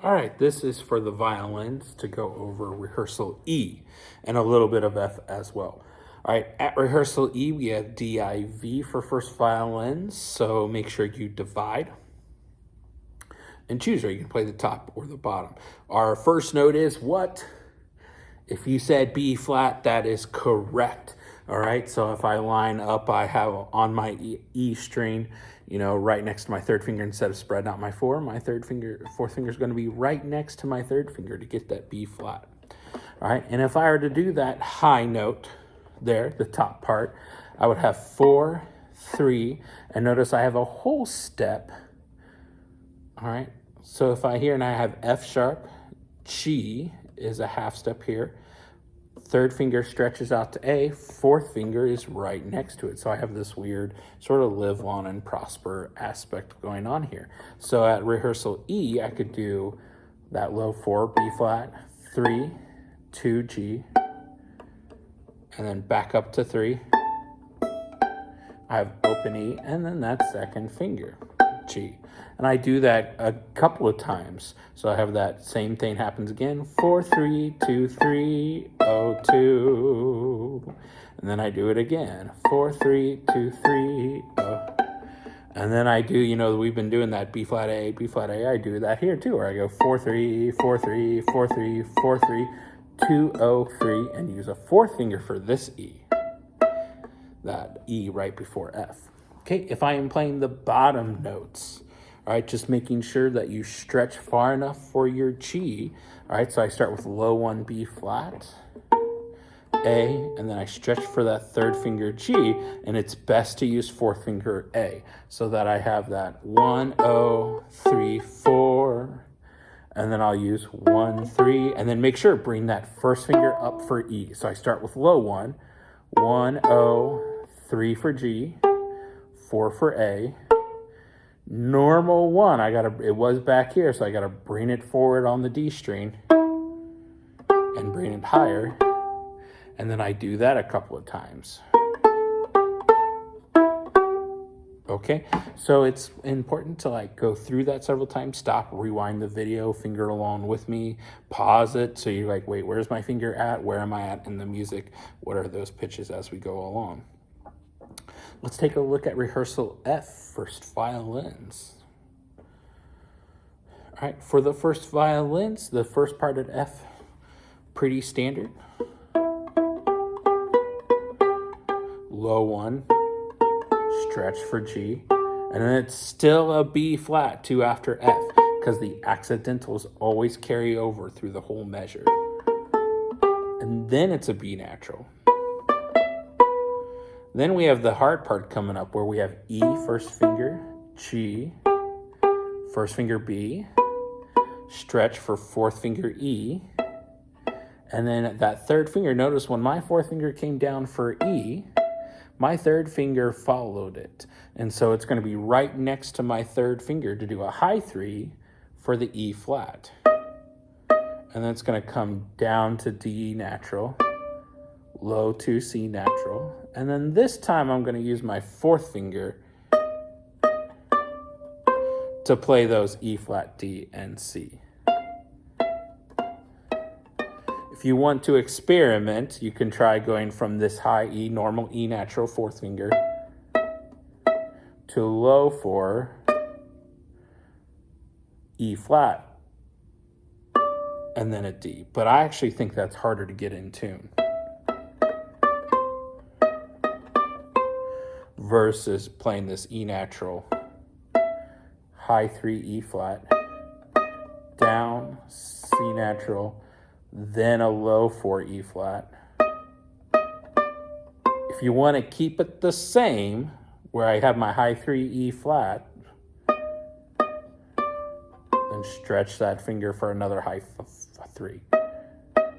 All right, this is for the violins to go over rehearsal E and a little bit of F as well. All right, at rehearsal E, we have DIV for first violins, so make sure you divide and choose, or you can play the top or the bottom. Our first note is what? If you said B flat, that is correct. All right, so if I line up, I have on my E string, right next to my third finger instead of spreading out my fourth finger is going to be right next to my third finger to get that B flat. All right, and if I were to do that high note there, the top part, I would have 4, 3, and notice I have a whole step. All right, so if I hear and I have F sharp, G is a half step here. Third finger stretches out to A, fourth finger is right next to it. So I have this weird sort of live on and prosper aspect going on here. So at rehearsal E, I could do that low 4, B flat, 3, 2, G, and then back up to 3. I have open E, and then that second finger, G. And I do that a couple of times. So I have that same thing happens again. 4, 3, 2, 3, 0, 2. And then I do it again. 4, 3, 2, 3, 0. And then I do, we've been doing that B flat A, B flat A. I do that here too, where I go 4, 3, 4, 3, 4, 3, 4, 3, 2, 0, 3, and use a fourth finger for this E. That E right before F. Okay, if I am playing the bottom notes, all right, just making sure that you stretch far enough for your G. All right, so I start with low 1 B flat, A, and then I stretch for that third finger G, and it's best to use fourth finger A, so that I have that 1, 0, 3, 4, and then I'll use 1, 3, and then make sure bring that first finger up for E. So I start with low 1, 1, 0, 3 for G, 4 for A, normal 1, it was back here, so I gotta bring it forward on the D string and bring it higher, and then I do that a couple of times. Okay, so it's important to go through that several times, stop, rewind the video, finger along with me, pause it, so you're like, wait, where's my finger at? Where am I at in the music? What are those pitches as we go along? Let's take a look at rehearsal F, first violins. All right, for the first violins, the first part at F, pretty standard. Low 1, stretch for G, and then it's still a B flat 2 after F, because the accidentals always carry over through the whole measure. And then it's a B natural. Then we have the hard part coming up where we have E, first finger, G, first finger B, stretch for fourth finger E, and then that third finger, notice when my fourth finger came down for E, my third finger followed it. And so it's going to be right next to my third finger to do a high 3 for the E flat. And then it's going to come down to D natural, low 2 C natural, and then this time I'm going to use my fourth finger to play those E flat, D, and C. If you want to experiment, you can try going from this high E, normal E natural, fourth finger, to low 4, E flat, and then a D. But I actually think that's harder to get in tune versus playing this E natural, high 3 E flat, down C natural, then a low 4 E flat. If you want to keep it the same, where I have my high 3 E flat, then stretch that finger for another high 3.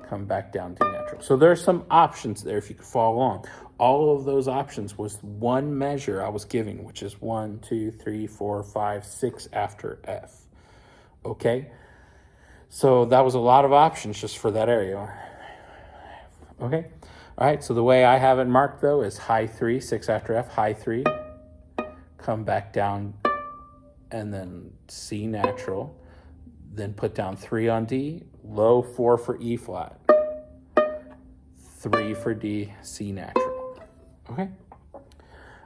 Come back down to natural. So there's some options there if you could follow along. All of those options was one measure I was giving, which is 1, 2, 3, 4, 5, 6 after F. Okay? So that was a lot of options just for that area. Okay? All right, so the way I have it marked, though, is high 3, 6 after F, high 3, come back down, and then C natural, then put down 3 on D, low 4 for E flat, 3 for D, C natural. Okay.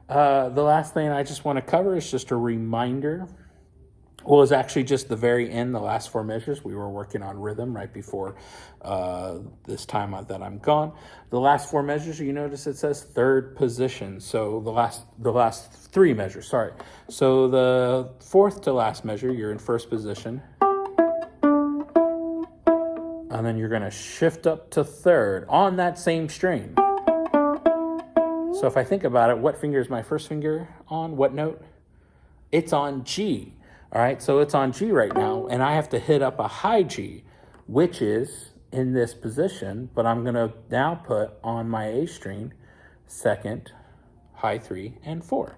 The last thing I just want to cover is just a reminder. Well, it's actually just the very end, the last 4 measures. We were working on rhythm right before this time that I'm gone. The last 4 measures, you notice it says third position. So the last 3 measures, sorry. So the fourth to last measure, you're in first position. And then you're going to shift up to third on that same string. So if I think about it, what finger is my first finger on? What note? It's on G. All right, so it's on G right now, and I have to hit up a high G, which is in this position, but I'm gonna now put on my A string, second, high 3, and 4.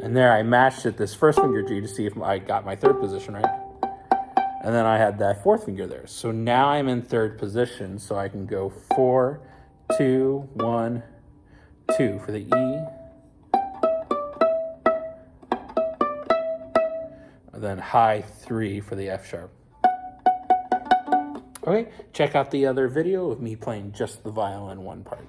And there I matched it, this first finger G, to see if I got my third position right. And then I had that fourth finger there. So now I'm in third position, so I can go 4, 2, 1, 2 for the E. And then high 3 for the F sharp. Okay, check out the other video of me playing just the violin one part.